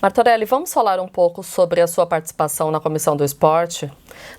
Martorelli, vamos falar um pouco sobre a sua participação na Comissão do Esporte,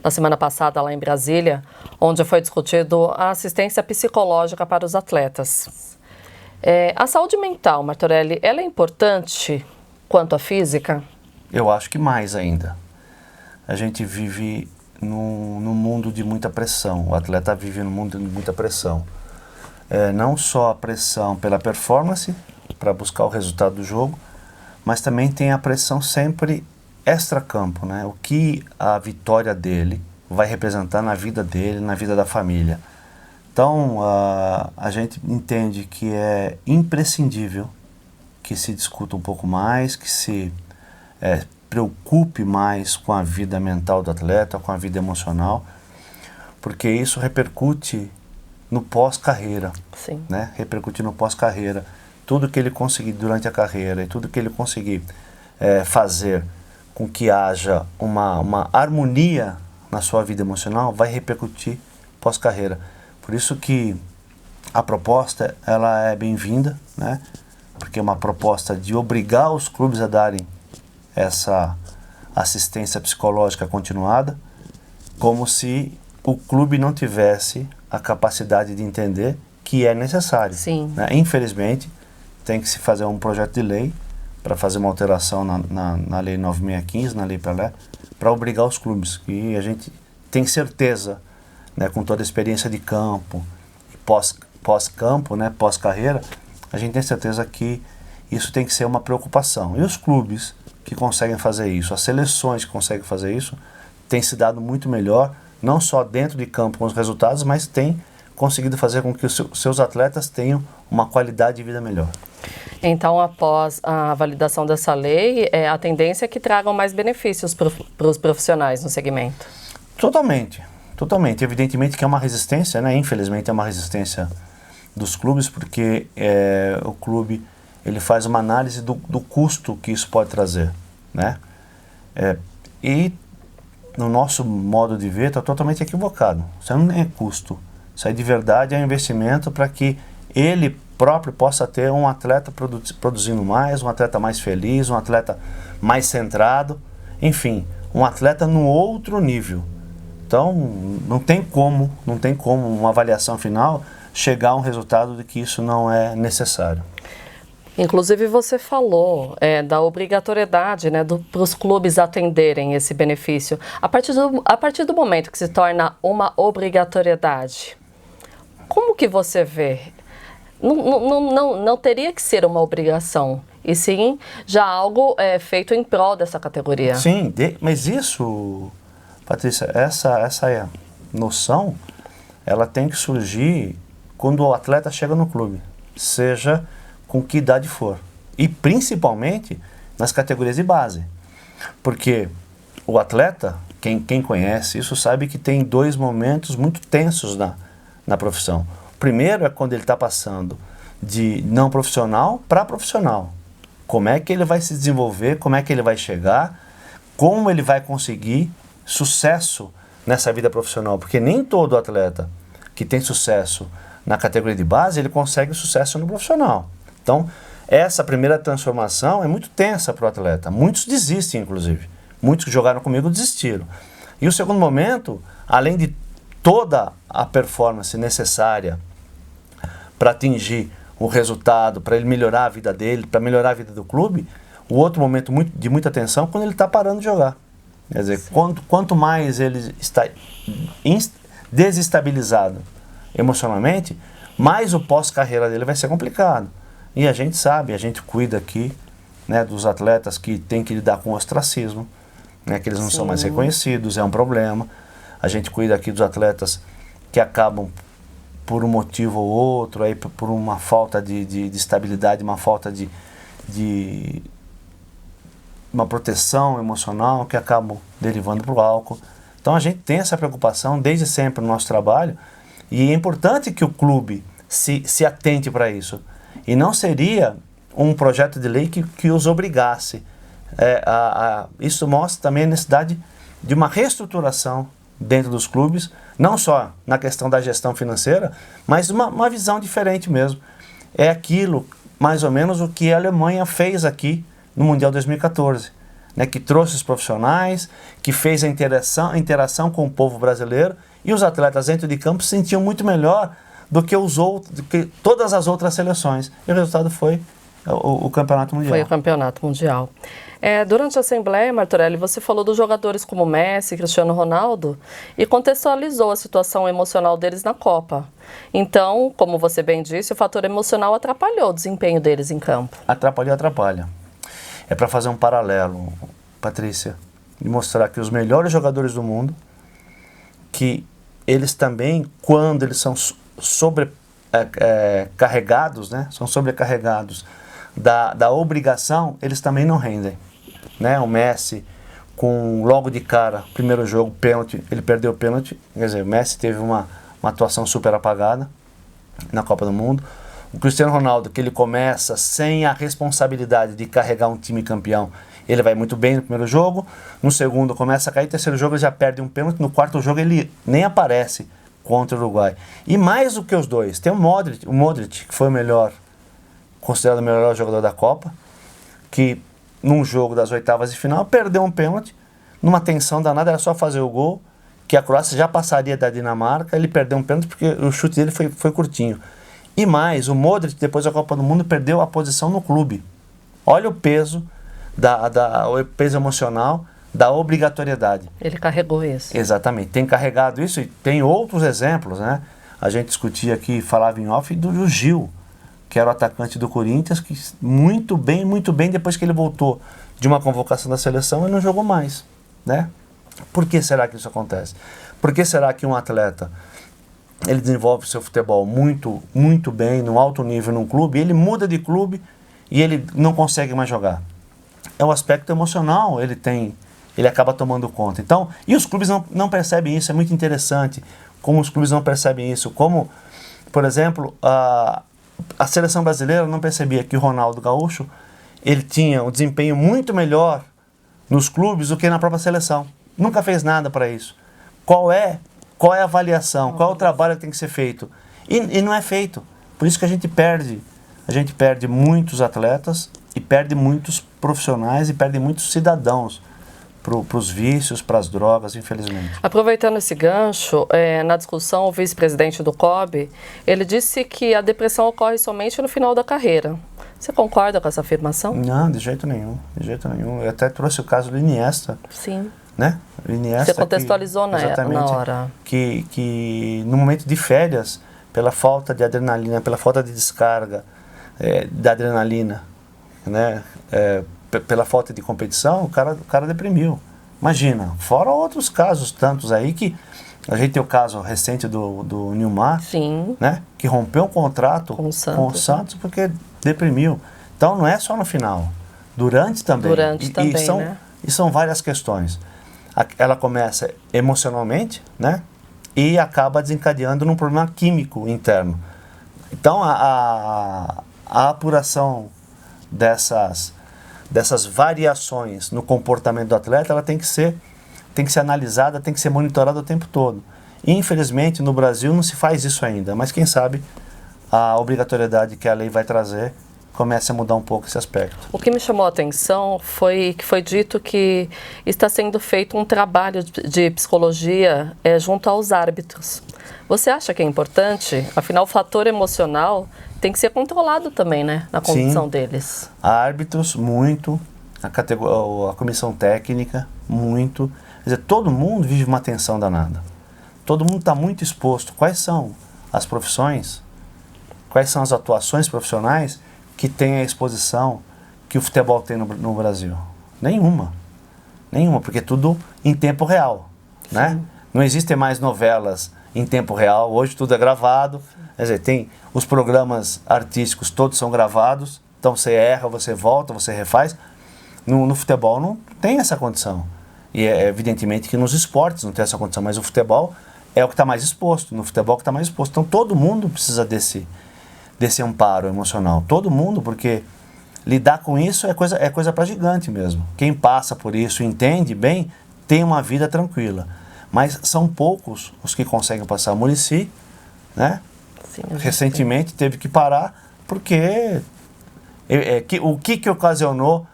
na semana passada lá em Brasília, onde foi discutido a assistência psicológica para os atletas. A saúde mental, Martorelli, ela é importante quanto à física? Eu acho que mais ainda. A gente vive num mundo de muita pressão, o atleta vive num mundo de muita pressão. Não só a pressão pela performance, para buscar o resultado do jogo, mas também tem a pressão sempre extra-campo, né? O que a vitória dele vai representar na vida dele, na vida da família. Então, a gente entende que é imprescindível que se discuta um pouco mais, que se preocupe mais com a vida mental do atleta, com a vida emocional, porque isso repercute no pós-carreira, né? Repercute no pós-carreira. Tudo que ele conseguir durante a carreira e tudo que ele conseguir fazer com que haja uma harmonia na sua vida emocional vai repercutir pós-carreira. Por isso que a proposta ela é bem-vinda, né? Porque é uma proposta de obrigar os clubes a darem essa assistência psicológica continuada, como se o clube não tivesse a capacidade de entender que é necessário. Sim. Né? Infelizmente, tem que se fazer um projeto de lei para fazer uma alteração na Lei 9615, na Lei Pelé, para obrigar os clubes. E a gente tem certeza, né, com toda a experiência de campo, pós-campo, né, pós-carreira, a gente tem certeza que isso tem que ser uma preocupação. E os clubes que conseguem fazer isso, as seleções que conseguem fazer isso, têm se dado muito melhor, não só dentro de campo com os resultados, mas têm conseguido fazer com que os seus atletas tenham uma qualidade de vida melhor. Então, após a validação dessa lei, a tendência é que tragam mais benefícios para os profissionais no segmento? Totalmente, totalmente. Evidentemente que é uma resistência, né? Infelizmente é uma resistência dos clubes, porque o clube ele faz uma análise do custo que isso pode trazer, né? E no nosso modo de ver está totalmente equivocado. Isso não é custo. Isso aí de verdade é um investimento para que ele próprio possa ter um atleta produzindo mais, um atleta mais feliz, um atleta mais centrado, enfim, um atleta no outro nível. Então, não tem como uma avaliação final chegar a um resultado de que isso não é necessário. Inclusive você falou da obrigatoriedade, né, para os clubes atenderem esse benefício. A partir do momento que se torna uma obrigatoriedade, como que você vê? Não teria que ser uma obrigação, e sim já algo feito em prol dessa categoria. Sim, mas isso, Patrícia, essa noção, ela tem que surgir quando o atleta chega no clube, seja com que idade for, e principalmente nas categorias de base, porque o atleta, quem conhece isso, sabe que tem dois momentos muito tensos na profissão. Primeiro é quando ele está passando de não profissional para profissional. Como é que ele vai se desenvolver, como é que ele vai chegar, como ele vai conseguir sucesso nessa vida profissional. Porque nem todo atleta que tem sucesso na categoria de base, ele consegue sucesso no profissional. Então, essa primeira transformação é muito tensa para o atleta. Muitos desistem, inclusive. Muitos que jogaram comigo desistiram. E o segundo momento, além de toda a performance necessária para atingir o resultado, para ele melhorar a vida dele, para melhorar a vida do clube, o outro momento de muita tensão é quando ele está parando de jogar. Quer dizer, quanto mais ele está desestabilizado emocionalmente, mais o pós-carreira dele vai ser complicado. E a gente sabe, a gente cuida aqui, né, dos atletas que tem que lidar com o ostracismo, né, que eles não são mais reconhecidos, é um problema. A gente cuida aqui dos atletas que acabam por um motivo ou outro, aí por uma falta de estabilidade, uma falta de uma proteção emocional, que acabam derivando para o álcool. Então a gente tem essa preocupação desde sempre no nosso trabalho, e é importante que o clube se atente para isso. E não seria um projeto de lei que os obrigasse. Isso mostra também a necessidade de uma reestruturação dentro dos clubes, não só na questão da gestão financeira, mas uma visão diferente mesmo. É aquilo, mais ou menos, o que a Alemanha fez aqui no Mundial 2014, né, que trouxe os profissionais, que fez a interação com o povo brasileiro, e os atletas dentro de campo se sentiam muito melhor do que todas as outras seleções. E o resultado foi o Campeonato Mundial. Foi o Campeonato Mundial. Durante a Assembleia, Martorelli, você falou dos jogadores como Messi, Cristiano Ronaldo e contextualizou a situação emocional deles na Copa. Então, como você bem disse, o fator emocional atrapalhou o desempenho deles em campo. Atrapalha. É para fazer um paralelo, Patrícia, e mostrar que os melhores jogadores do mundo, que eles também, quando eles são sobrecarregados, né, são sobrecarregados da obrigação, eles também não rendem. Né? O Messi, logo de cara, primeiro jogo, pênalti, ele perdeu o pênalti. Quer dizer, o Messi teve uma atuação super apagada na Copa do Mundo. O Cristiano Ronaldo, que ele começa sem a responsabilidade de carregar um time campeão, ele vai muito bem no primeiro jogo. No segundo começa a cair, no terceiro jogo ele já perde um pênalti. No quarto jogo ele nem aparece contra o Uruguai. E mais do que os dois, tem o Modric, que foi considerado o melhor jogador da Copa, que num jogo das oitavas de final perdeu um pênalti, numa tensão danada, era só fazer o gol, que a Croácia já passaria da Dinamarca. Ele perdeu um pênalti porque o chute dele foi curtinho. E mais, o Modric, depois da Copa do Mundo, perdeu a posição no clube. Olha o peso, o peso emocional da obrigatoriedade. Ele carregou isso. Exatamente, tem carregado isso, e tem outros exemplos, né? A gente discutia aqui, falava em off, do Gil, que era o atacante do Corinthians, que muito bem, depois que ele voltou de uma convocação da seleção, ele não jogou mais, né? Por que será que isso acontece? Por que será que um atleta, ele desenvolve seu futebol muito bem, num alto nível num clube, ele muda de clube e ele não consegue mais jogar? É o aspecto emocional, ele acaba tomando conta. Então, e os clubes não percebem isso, é muito interessante como os clubes não percebem isso, como, por exemplo, a seleção brasileira não percebia que o Ronaldo Gaúcho, ele tinha um desempenho muito melhor nos clubes do que na própria seleção. Nunca fez nada para isso. Qual é a avaliação? Qual é o trabalho que tem que ser feito? E não é feito. Por isso que a gente perde muitos atletas e perde muitos profissionais e perde muitos cidadãos para os vícios, para as drogas, infelizmente. Aproveitando esse gancho, na discussão, o vice-presidente do COB, ele disse que a depressão ocorre somente no final da carreira. Você concorda com essa afirmação? Não, de jeito nenhum. Eu até trouxe o caso do Iniesta. Sim. Né? O Iniesta, você contextualizou na hora. Que no momento de férias, pela falta de adrenalina, pela falta de descarga da adrenalina, né? Pela falta de competição, o cara deprimiu. Imagina, fora outros casos tantos aí, que a gente tem o caso recente do Nilmar, sim, né, que rompeu um contrato com o Santos porque deprimiu. Então não é só no final, durante também. E são várias questões. Ela começa emocionalmente, né, e acaba desencadeando num problema químico interno. Então a apuração dessas variações no comportamento do atleta, ela tem que ser analisada, tem que ser monitorada o tempo todo. E, infelizmente, no Brasil não se faz isso ainda, mas quem sabe a obrigatoriedade que a lei vai trazer comece a mudar um pouco esse aspecto. O que me chamou a atenção foi que foi dito que está sendo feito um trabalho de psicologia junto aos árbitros. Você acha que é importante? Afinal, o fator emocional tem que ser controlado também, né, na condução deles. Árbitros, muito. A comissão técnica, muito. Quer dizer, todo mundo vive uma tensão danada. Todo mundo está muito exposto. Quais são as profissões, quais são as atuações profissionais que têm a exposição que o futebol tem no Brasil? Nenhuma, porque tudo em tempo real, né? Não existem mais novelas em tempo real, hoje tudo é gravado. Quer dizer, tem os programas artísticos, todos são gravados, então você erra, você volta, você refaz. No futebol não tem essa condição. E é evidentemente que nos esportes não tem essa condição, mas o futebol é o que está mais exposto, no futebol que está mais exposto. Então todo mundo precisa desse amparo emocional, todo mundo, porque lidar com isso é coisa para gigante mesmo. Quem passa por isso, entende bem, tem uma vida tranquila. Mas são poucos os que conseguem passar. Muricy, né? Sim, recentemente teve que parar porque o que ocasionou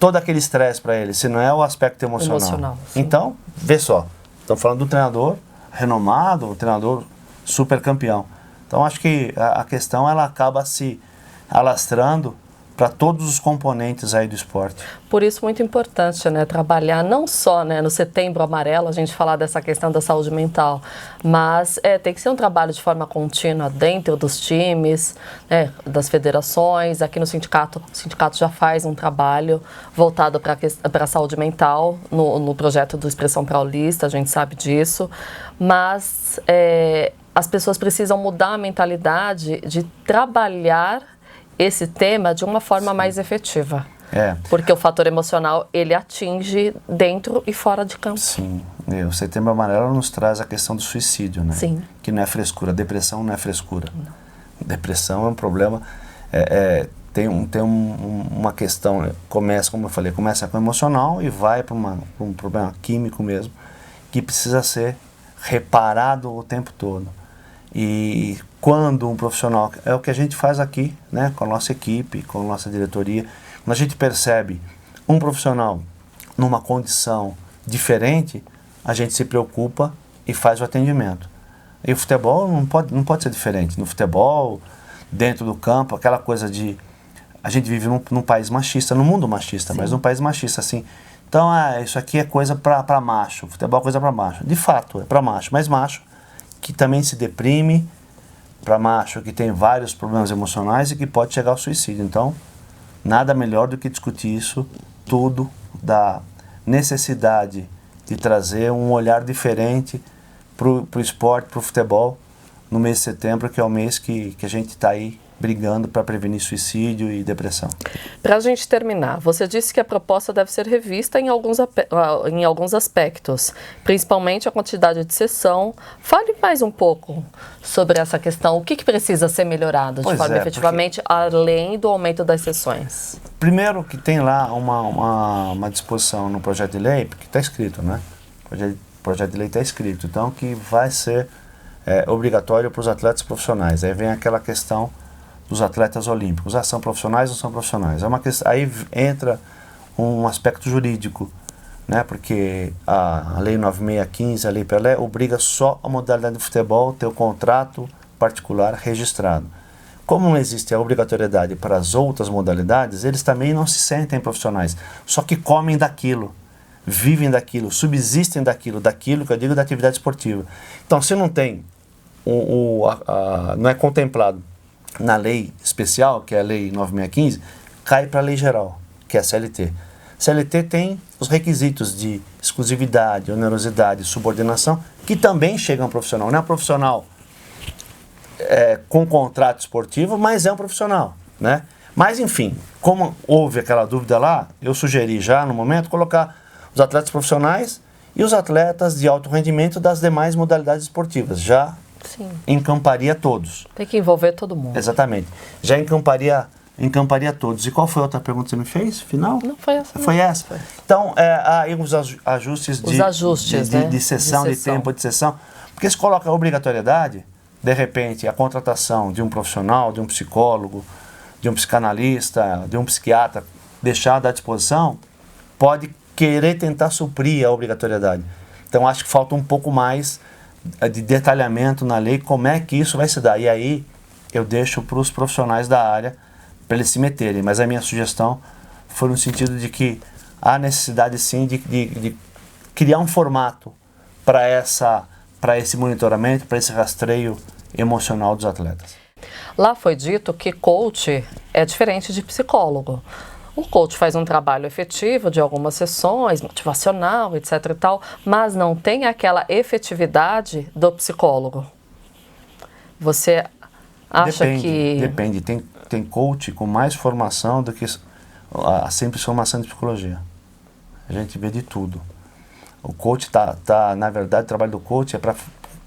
todo aquele estresse para ele, se não é o aspecto emocional. Então, vê só, estamos falando do treinador renomado, um treinador super campeão. Então, acho que a questão ela acaba se alastrando para todos os componentes aí do esporte. Por isso, muito importante, né, trabalhar não só, né, no Setembro Amarelo, a gente falar dessa questão da saúde mental, mas tem que ser um trabalho de forma contínua dentro dos times, né, das federações. Aqui no sindicato, o sindicato já faz um trabalho voltado para a saúde mental no projeto do Expressão Paulista, a gente sabe disso, mas as pessoas precisam mudar a mentalidade de trabalhar esse tema de uma forma mais efetiva. Porque o fator emocional, ele atinge dentro e fora de campo. Sim. O Setembro Amarelo nos traz a questão do suicídio, né? Sim. Que não é frescura. Depressão não é frescura. Não. Depressão é um problema. Tem uma questão, começa, como eu falei, começa com o emocional e vai para um problema químico mesmo, que precisa ser reparado o tempo todo. E quando um profissional, é o que a gente faz aqui, né, com a nossa equipe, com a nossa diretoria, quando a gente percebe um profissional numa condição diferente, a gente se preocupa e faz o atendimento. E o futebol não pode ser diferente. No futebol, dentro do campo, aquela coisa de... A gente vive num país machista, num mundo machista, mas num país machista, assim. Então, isso aqui é coisa para macho, futebol é coisa para macho. De fato, é para macho, mas macho que também se deprime, para macho que tem vários problemas emocionais e que pode chegar ao suicídio. Então, nada melhor do que discutir isso tudo, da necessidade de trazer um olhar diferente para o esporte, para o futebol, no mês de setembro, que é o mês que a gente está aí brigando para prevenir suicídio e depressão. Para a gente terminar, você disse que a proposta deve ser revista em alguns aspectos, principalmente a quantidade de sessão. Fale mais um pouco sobre essa questão. O que precisa ser melhorado de forma efetivamente, além do aumento das sessões? Primeiro que tem lá uma disposição no projeto de lei, porque está escrito, né? O projeto de lei está escrito, então que vai ser obrigatório para os atletas profissionais. Aí vem aquela questão dos atletas olímpicos. São profissionais ou não são profissionais? Aí entra um aspecto jurídico, né? Porque a Lei 9615, a Lei Pelé, obriga só a modalidade de futebol ter o contrato particular registrado. Como não existe a obrigatoriedade para as outras modalidades, eles também não se sentem profissionais, só que comem daquilo, vivem daquilo, subsistem daquilo que eu digo da atividade esportiva. Então, se não tem, não é contemplado na lei especial, que é a Lei 9615, cai para a lei geral, que é a CLT. CLT tem os requisitos de exclusividade, onerosidade, subordinação, que também chegam ao profissional. Não é um profissional com contrato esportivo, mas é um profissional, né? Mas, enfim, como houve aquela dúvida lá, eu sugeri já, no momento, colocar os atletas profissionais e os atletas de alto rendimento das demais modalidades esportivas. Já encamparia todos. Tem que envolver todo mundo. Exatamente. Já encamparia todos. E qual foi a outra pergunta que você me fez? Final? Não, foi essa. Foi essa? Foi. Então, aí os ajustes de sessão, de tempo de sessão. Porque se coloca a obrigatoriedade, de repente, a contratação de um profissional, de um psicólogo, de um psicanalista, de um psiquiatra, deixada à disposição, pode querer tentar suprir a obrigatoriedade. Então, acho que falta um pouco mais de detalhamento na lei, como é que isso vai se dar. E aí, eu deixo para os profissionais da área, para eles se meterem. Mas a minha sugestão foi no sentido de que há necessidade, sim, de criar um formato para esse monitoramento, para esse rastreio emocional dos atletas. Lá foi dito que coach é diferente de psicólogo. O coach faz um trabalho efetivo de algumas sessões, motivacional, etc. e tal, mas não tem aquela efetividade do psicólogo. Você acha que... Depende. Tem coach com mais formação do que a simples formação de psicologia. A gente vê de tudo. O coach na verdade, o trabalho do coach é para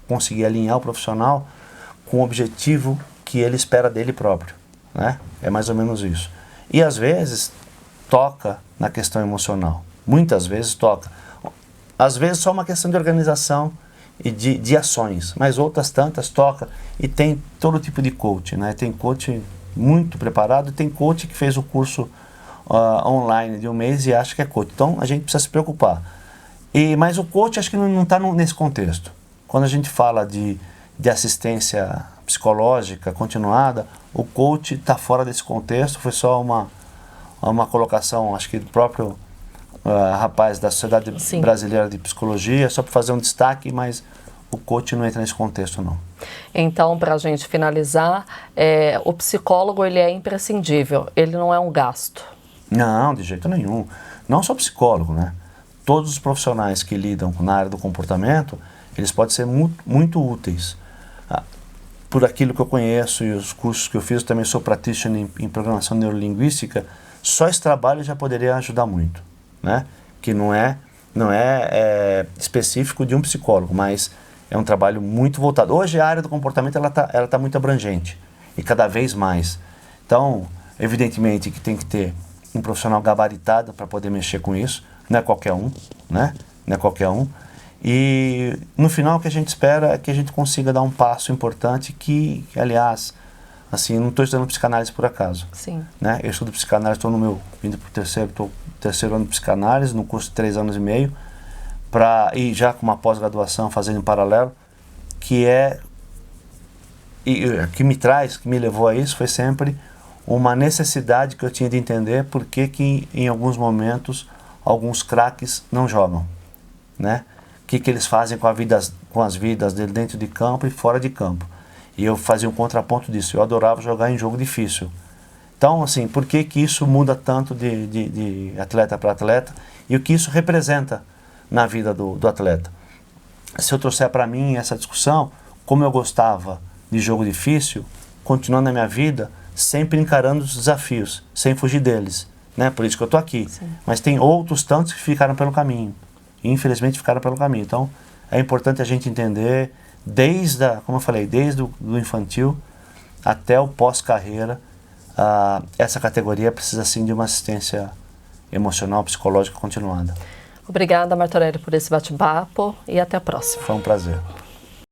conseguir alinhar o profissional com o objetivo que ele espera dele próprio, né? É mais ou menos isso. E às vezes toca na questão emocional. Muitas vezes toca. Às vezes só uma questão de organização e de ações, mas outras tantas toca. E tem todo tipo de coach, né? Tem coach muito preparado e tem coach que fez o curso online de um mês e acha que é coach. Então, a gente precisa se preocupar. Mas o coach acho que não está nesse contexto. Quando a gente fala de assistência psicológica continuada, o coach está fora desse contexto, foi só uma colocação, acho que do próprio rapaz da Sociedade Sim. Brasileira de Psicologia, só para fazer um destaque, mas o coach não entra nesse contexto, não. Então, para a gente finalizar, o psicólogo ele é imprescindível, ele não é um gasto. Não, de jeito nenhum. Não só psicólogo, né? Todos os profissionais que lidam na área do comportamento, eles podem ser muito úteis. Por aquilo que eu conheço e os cursos que eu fiz, eu também sou practitioner em programação neurolinguística, só esse trabalho já poderia ajudar muito, né? Que não é específico de um psicólogo, mas é um trabalho muito voltado. Hoje a área do comportamento ela tá muito abrangente e cada vez mais. Então, evidentemente que tem que ter um profissional gabaritado para poder mexer com isso, não é qualquer um, né? Não é qualquer um. E no final o que a gente espera é que a gente consiga dar um passo importante que aliás, assim, não estou estudando psicanálise por acaso. Sim. Né? Eu estudo psicanálise, estou indo para o terceiro ano de psicanálise, no curso de 3 anos e meio, e já com uma pós-graduação fazendo em paralelo, que me levou a isso foi sempre uma necessidade que eu tinha de entender por que em alguns momentos alguns craques não jogam, né? O que eles fazem com as vidas dele dentro de campo e fora de campo. E eu fazia um contraponto disso, eu adorava jogar em jogo difícil. Então, assim, por que isso muda tanto de atleta para atleta e o que isso representa na vida do atleta? Se eu trouxer para mim essa discussão, como eu gostava de jogo difícil, continuando na minha vida, sempre encarando os desafios, sem fugir deles, né? Por isso que eu estou aqui. Sim. Mas tem outros tantos que ficaram pelo caminho. E, infelizmente ficaram pelo caminho. Então, é importante a gente entender, como eu falei, desde o infantil até o pós-carreira, essa categoria precisa sim de uma assistência emocional, psicológica continuada. Obrigada, Martorelli, por esse bate-papo e até a próxima. Foi um prazer.